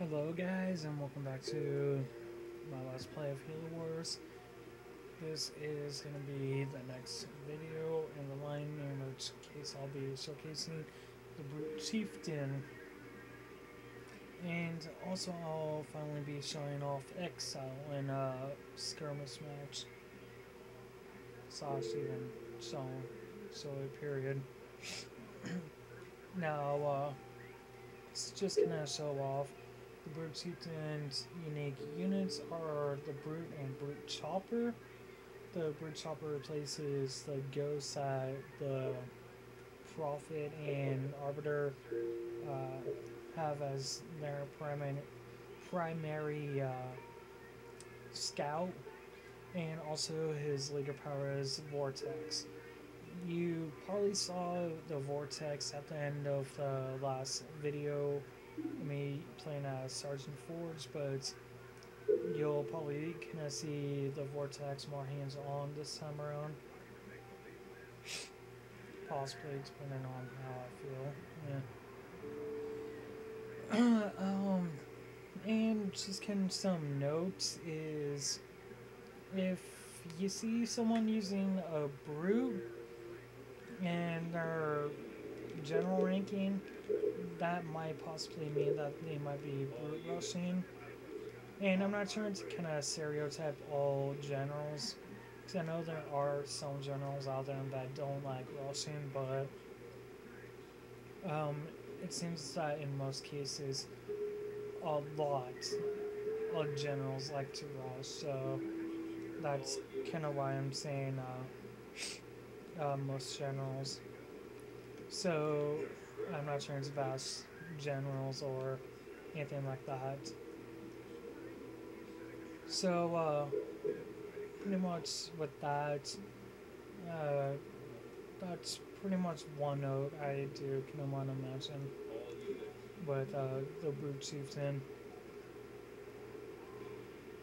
Hello guys and welcome back to my Let's Play of Halo Wars. This is going to be the next video in the line, in which case I'll be showcasing the Brute Chieftain. And also I'll finally be showing off Exile in a Skirmish match. / even show a period. Now it's just going to show off the Brute Chieftain's unique units are the Brute and Brute Chopper. The Brute Chopper replaces the Ghost that the Prophet and Arbiter have as their primary scout, and also his leader power is Vortex. You probably saw the Vortex at the end of the last video, me playing as Sergeant Forge, but you'll probably kind of see the Vortex more hands-on this time around. Possibly, depending on how I feel. Yeah. And just kind of some notes is, if you see someone using a Brute and their general ranking, that might possibly mean that they might be Brute rushing. And I'm not trying to kind of stereotype all generals, because I know there are some generals out there that don't like rushing, but it seems that in most cases a lot of generals like to rush, so that's kind of why I'm saying most generals. So I'm not trying to bash generals or anything like that. So pretty much with that, that's pretty much one note I do kind of want to mention with the Brute Chieftain.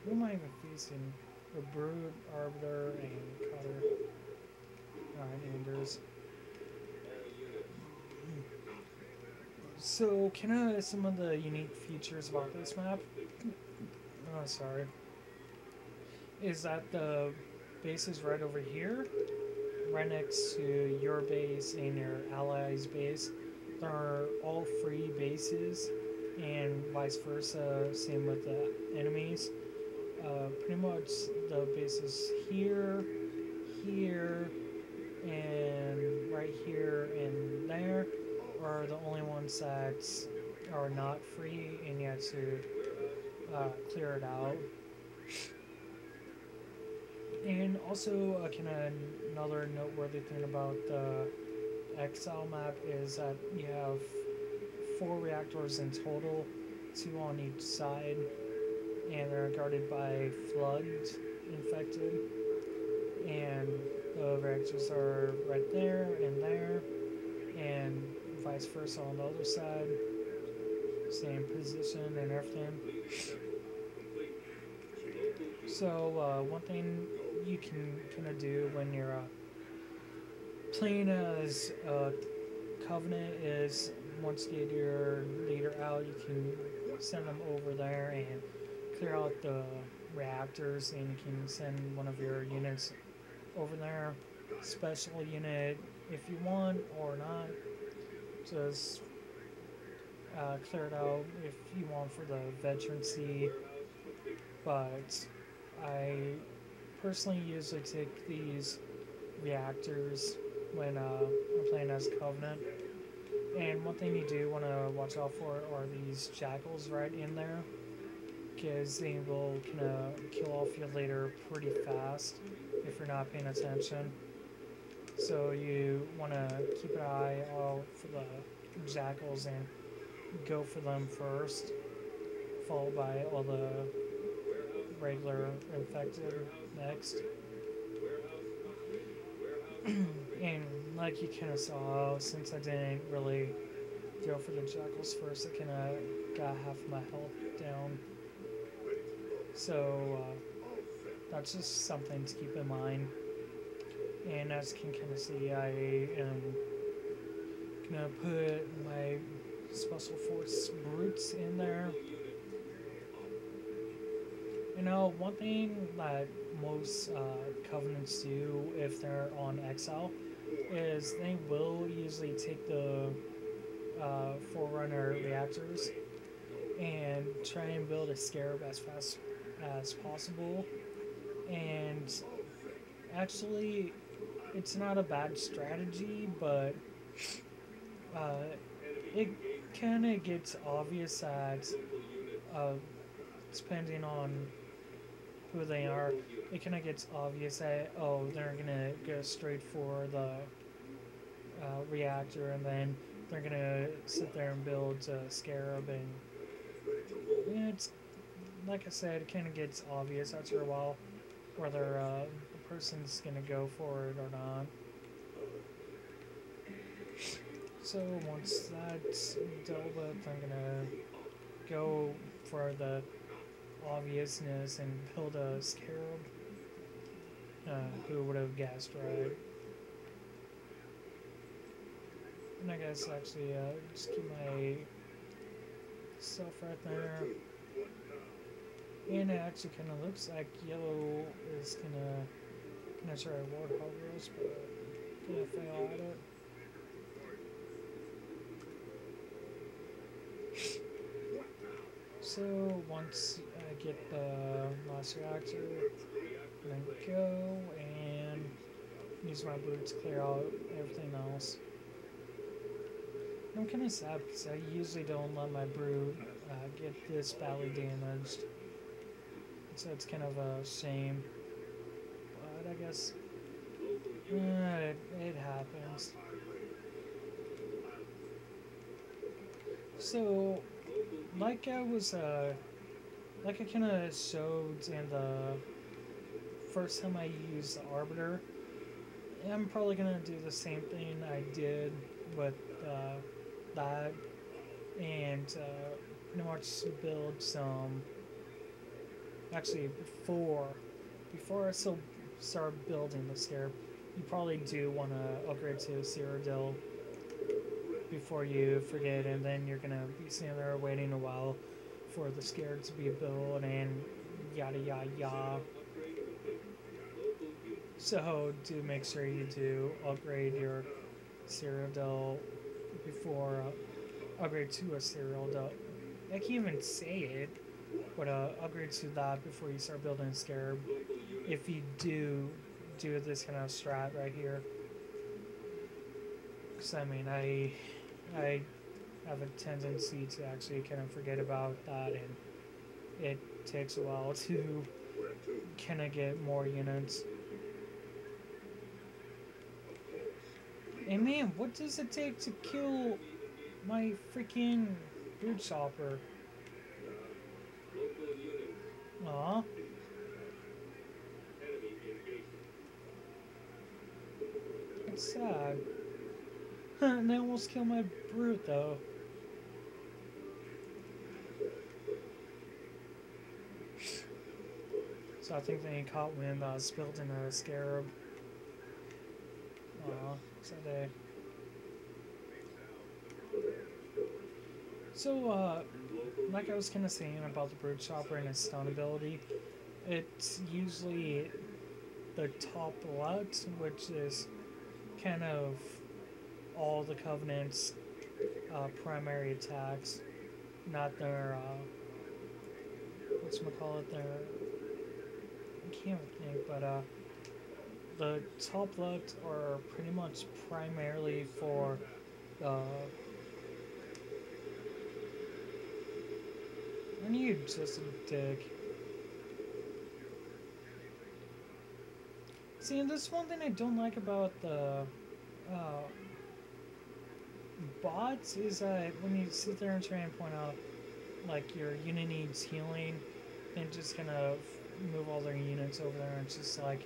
Who am I even facing? The Brute, Arbiter, and Cutter. Alright, Anders. So, kind of some of the unique features about this map. Oh, sorry. Is that the base is right over here, right next to your base and your allies' base. There are all free bases, and vice versa, same with the enemies. Pretty much the bases here, here, and right here and there are the only ones that are not free, and you have to clear it out. And also, kind of another noteworthy thing about the Exile map is that you have 4 reactors in total, 2 on each side, and they're guarded by flood infected. And the reactors are right there, and vice versa on the other side. Same position and everything. So one thing you can kind of do when you're playing as Covenant is, once you get your leader out, you can send them over there and clear out the reactors, and you can send one of your units over there, special unit if you want or not. Just clear it out if you want for the veterancy. But I personally usually take these reactors when I'm playing as Covenant. And one thing you do want to watch out for are these jackals right in there, because they will kind of kill off your leader pretty fast if you're not paying attention. So you want to keep an eye out for the jackals and go for them first, followed by all the regular infected next. And like you kind of saw, since I didn't really go for the jackals first, I kind of got half my health down. So that's just something to keep in mind. And as you can kind of see, I am gonna put my Special Force Brutes in there You know, one thing that most covenants do if they're on exile is they will usually take the Forerunner reactors and try and build a scarab as fast as possible. And actually, it's not a bad strategy, but uh, it kind of gets obvious that, uh, depending on who they are, it kind of gets obvious that, oh, they're gonna go straight for the reactor, and then they're gonna sit there and build a scarab, and it's like I said, it kind of gets obvious after a while whether the person's gonna go for it or not. So once that's dealt with, I'm gonna go for the obviousness and build a scarab. Who would have guessed, right? And I guess actually, just keep my stuff right there. And it actually kind of looks like yellow is gonna try warthog roast, but gonna fail at it. So once I get the last reactor, I'm gonna go and use my brute to clear out everything else. I'm kind of sad because I usually don't let my brute get this badly damaged. So it's kind of a shame. But I guess it happens. So, like I was, like I kind of showed in the first time I used the Arbiter, I'm probably gonna do the same thing I did with that, and pretty much build some. Actually, before I still start building the scarab, you probably do want to upgrade to Cyrodiil before you forget, and then you're gonna be sitting there waiting a while for the scarab to be built and yada yada yada. So do make sure you do upgrade your Cyrodiil before upgrade to a Cyrodiil. I can't even say it, but upgrade to that before you start building a scarab. If you do this kind of strat right here, because I mean I have a tendency to actually kind of forget about that, and it takes a while to kind of get more units. And man, what does it take to kill my freaking Brute Chopper? Aw. It's sad. And they almost killed my Brute, though. So I think they caught wind that I was building a scarab. Aw, sad day. So, like I was kind of saying about the Brute Chopper and its stun ability, it's usually the top left, which is kind of all the Covenant's primary attacks, not their, whatchamacallit, their, I can't even think, but the top left are pretty much primarily for I need just a dick. See, and this one thing I don't like about the bots is that when you sit there and try and point out like your unit needs healing, and just kind of move all their units over there, and it's just like,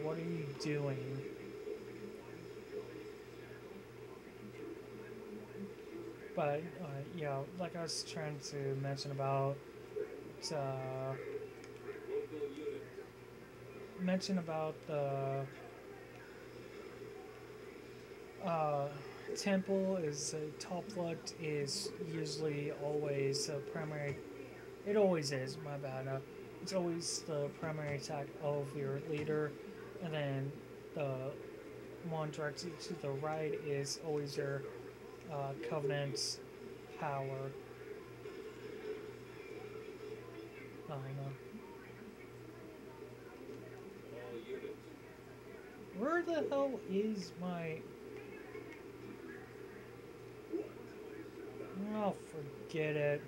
what are you doing? But yeah, like I was trying to mention about the temple is top left is usually always primary. It always is. My bad. it's always the primary attack of your leader, and then the one directed to the right is always your Covenant's power. I don't know. Where the hell is my... Oh, forget it.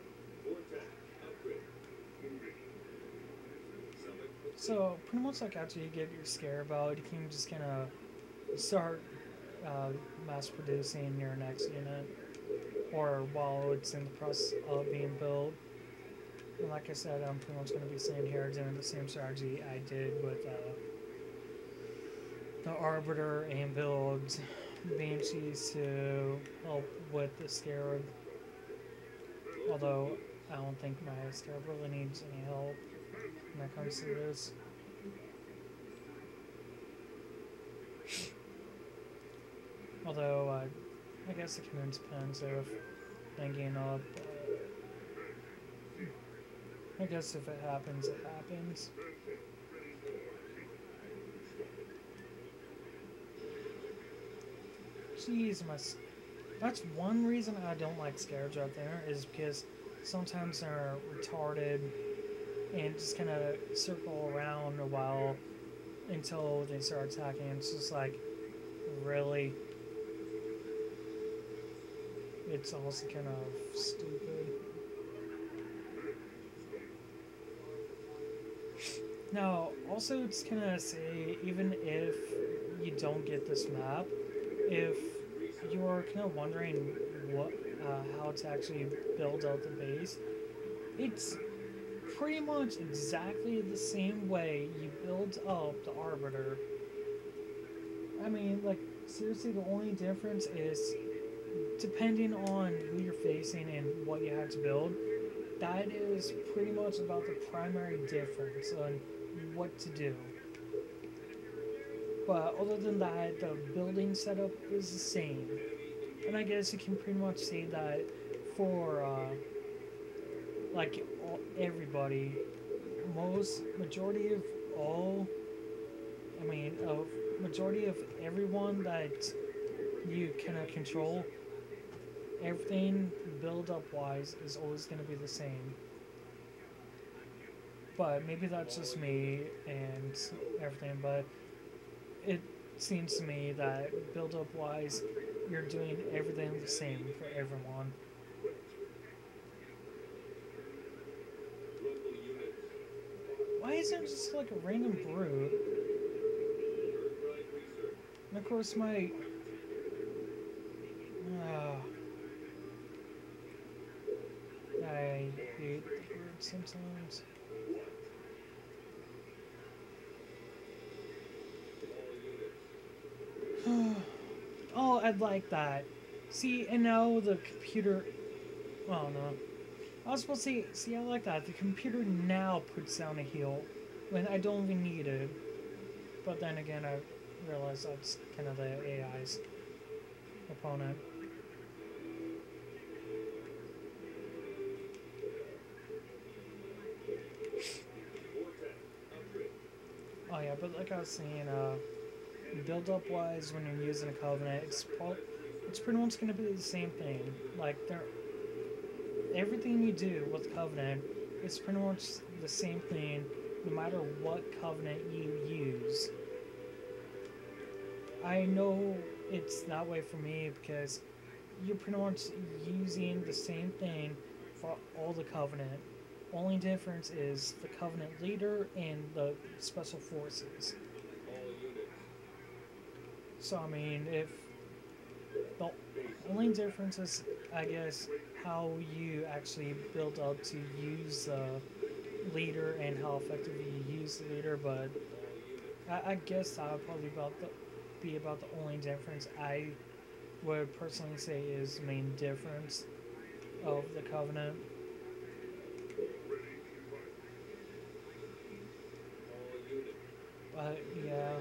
So, pretty much like after you get your Scarab, you can just kind of start mass producing your next unit, or while it's in the process of being built. And like I said, I'm pretty much going to be sitting here doing the same strategy I did with the Arbiter and build Banshees to help with the Scarab. Although I don't think my Scarab really needs any help when it comes to this. Although I guess it kind of depends if thinking up. I guess if it happens, it happens. Jeez, that's one reason I don't like scarabs out there, is because sometimes they're retarded and just kind of circle around a while until they start attacking. It's just like, really? It's also kind of stupid. Now, also, it's kind of say, even if you don't get this map, if you're kind of wondering what, how to actually build out the base, it's pretty much exactly the same way you build up the Arbiter. I mean, like, seriously, the only difference is depending on who you're facing and what you have to build. That is pretty much about the primary difference on what to do. But other than that, the building setup is the same. And I guess you can pretty much say that for like everybody, majority of everyone that you cannot control, everything build up wise is always going to be the same. But maybe that's just me and everything, but it seems to me that build up wise, you're doing everything the same for everyone. Why isn't it just like a random brute? And of course my... I hate the brute sometimes. Oh, I'd like that. See, and now the computer... Oh, no. I was supposed to say, see, I like that. The computer now puts down a heal when I don't even need it. But then again, I realized that's kind of the AI's opponent. Oh yeah, but like I was saying, build up wise when you're using a Covenant, it's pretty much going to be the same thing. Like, everything you do with Covenant is pretty much the same thing no matter what Covenant you use. I know it's that way for me because you're pretty much using the same thing for all the Covenant. Only difference is the Covenant leader and the special forces. So I mean, if the only difference is, I guess, how you actually build up to use the leader and how effectively you use the leader, but I guess that would probably be about the only difference I would personally say is the main difference of the Covenant. But yeah,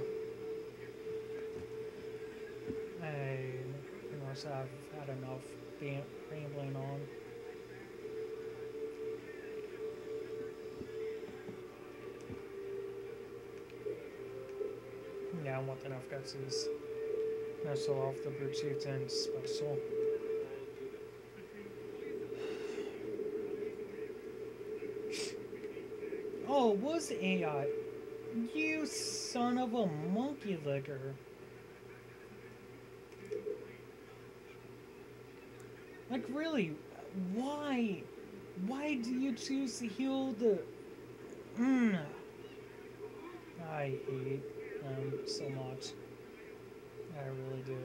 I pretty much have had enough being rambling on. yeah, one thing I forgot to is show off the Brute Chieftain special. Oh, it was AI. You son of a monkey licker. Like, really, why? Why do you choose to heal the... I hate them so much. I really do.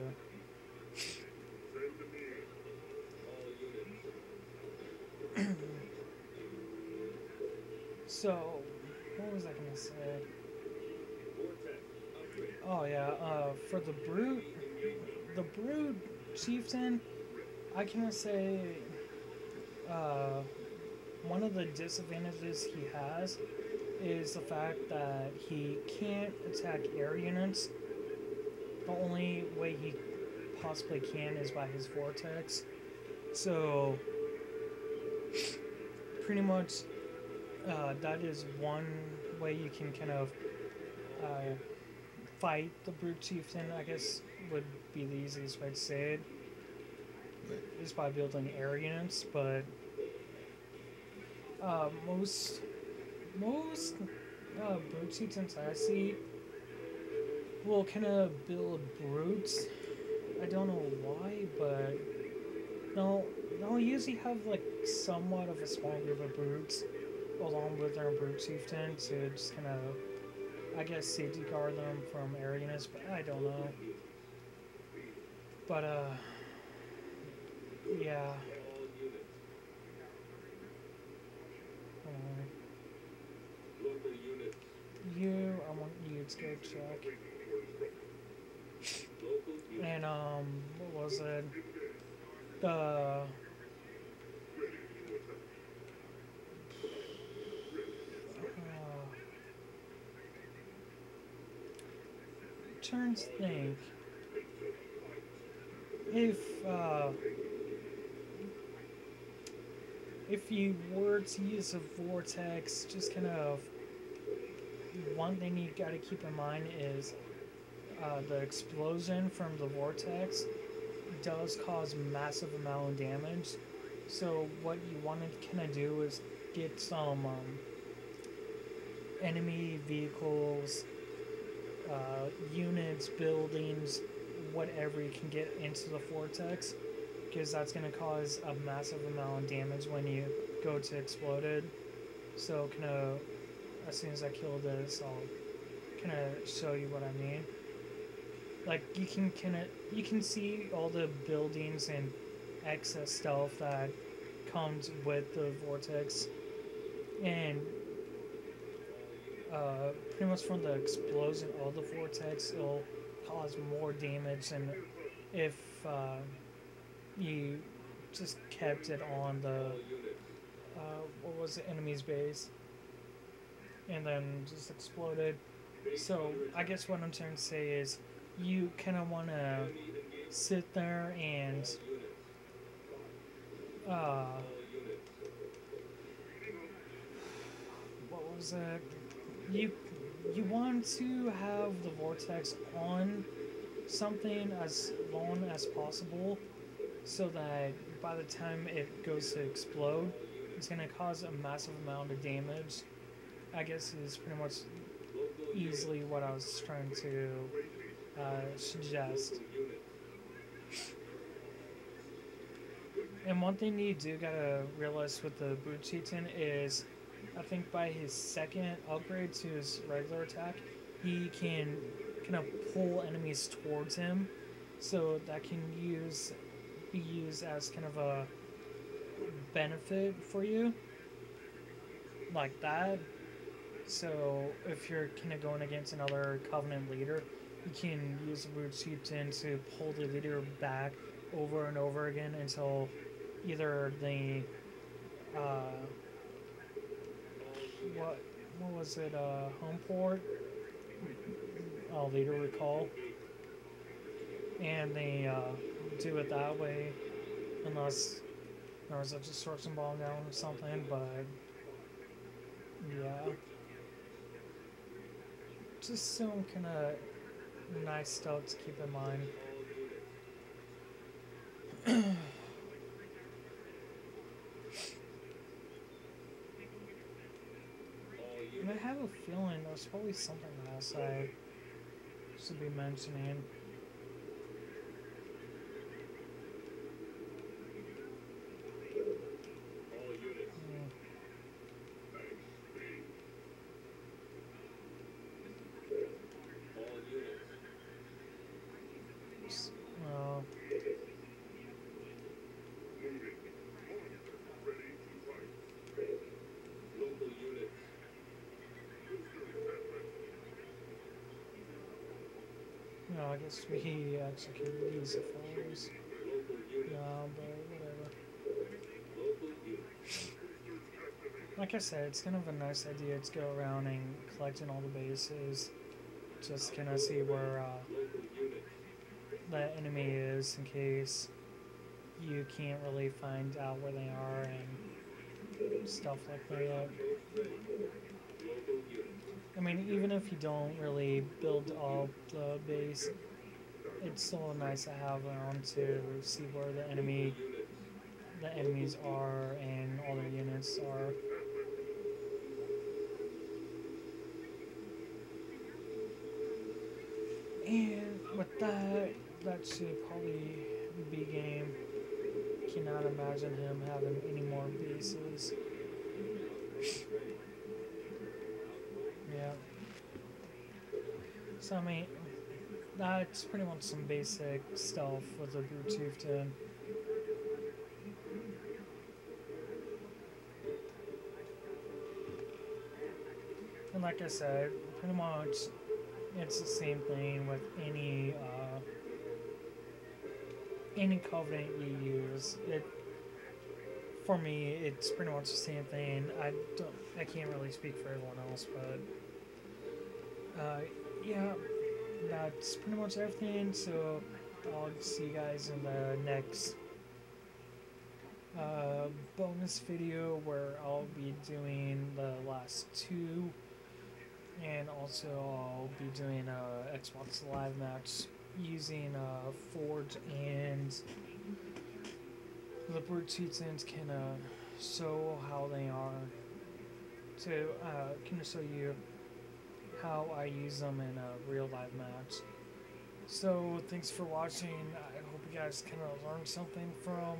So, what was I gonna say? Oh yeah, for the Brute Chieftain, I can say, uh, one of the disadvantages he has is the fact that he can't attack air units. The only way he possibly can is by his vortex. So, pretty much, that is one way you can kind of fight the Brute Chieftain, I guess would be the easiest way to say it, is by building air units, but most Brute Chieftains I see will kind of build brutes. I don't know why, but they'll usually have like somewhat of a small group of brutes along with their Brute Chieftain to just kind of, I guess, safety guard them from air units, but I don't know. But yeah. I want you to go check. And what was it? The trying to think if you were to use a vortex, just kind of one thing you got to keep in mind is the explosion from the vortex does cause massive amount of damage. So what you want to kind of do is get some enemy vehicles, units, buildings, whatever you can get into the vortex, because that's going to cause a massive amount of damage when you go to explode it. So kind of, as soon as I kill this, I'll kind of show you what I mean. Like, you can see all the buildings and excess stuff that comes with the vortex, and pretty much from the explosion of the vortex, it'll cause more damage than if you just kept it on the what was the enemy's base and then just exploded. So I guess what I'm trying to say is you kind of want to sit there and what was it? You want to have the vortex on something as long as possible, so that by the time it goes to explode, it's going to cause a massive amount of damage. I guess is pretty much easily what I was trying to suggest. And one thing you do gotta realize with the Brute Chieftain is, I think by his second upgrade to his regular attack, he can kind of pull enemies towards him, so that can be used as kind of a benefit for you, like that. So if you're kind of going against another Covenant leader, you can use the Brute Chieftain to pull the leader back over and over again until either the what was it, home port, leader recall, and they do it that way, unless there was a destruction bomb down or something. But yeah, just some kind of nice stuff to keep in mind. And I have a feeling there's probably something else I should be mentioning. Uh, no, I guess we executed these followers. No, but whatever. Like I said, it's kind of a nice idea to go around and collecting all the bases. Just kind of see where the enemy is in case you can't really find out where they are and stuff like that. I mean, even if you don't really build up the base, it's still nice to have around to see where the enemies are and all their units are. And with that, that should probably be game. Cannot imagine him having any more bases. Yeah. So I mean, that's pretty much some basic stuff with the Brute Chieftain. And like I said, pretty much it's the same thing with any covenant you use. For me, it's pretty much the same thing. I can't really speak for everyone else, but yeah, that's pretty much everything. So I'll see you guys in the next bonus video where I'll be doing the last two, and also I'll be doing a Xbox Live match using Forge and the Brute Chieftains can show how they are to can show you how I use them in a real live match. So thanks for watching. I hope you guys kind of learned something from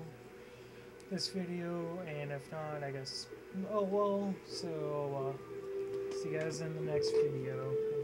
this video, and if not, I guess oh well. So see you guys in the next video.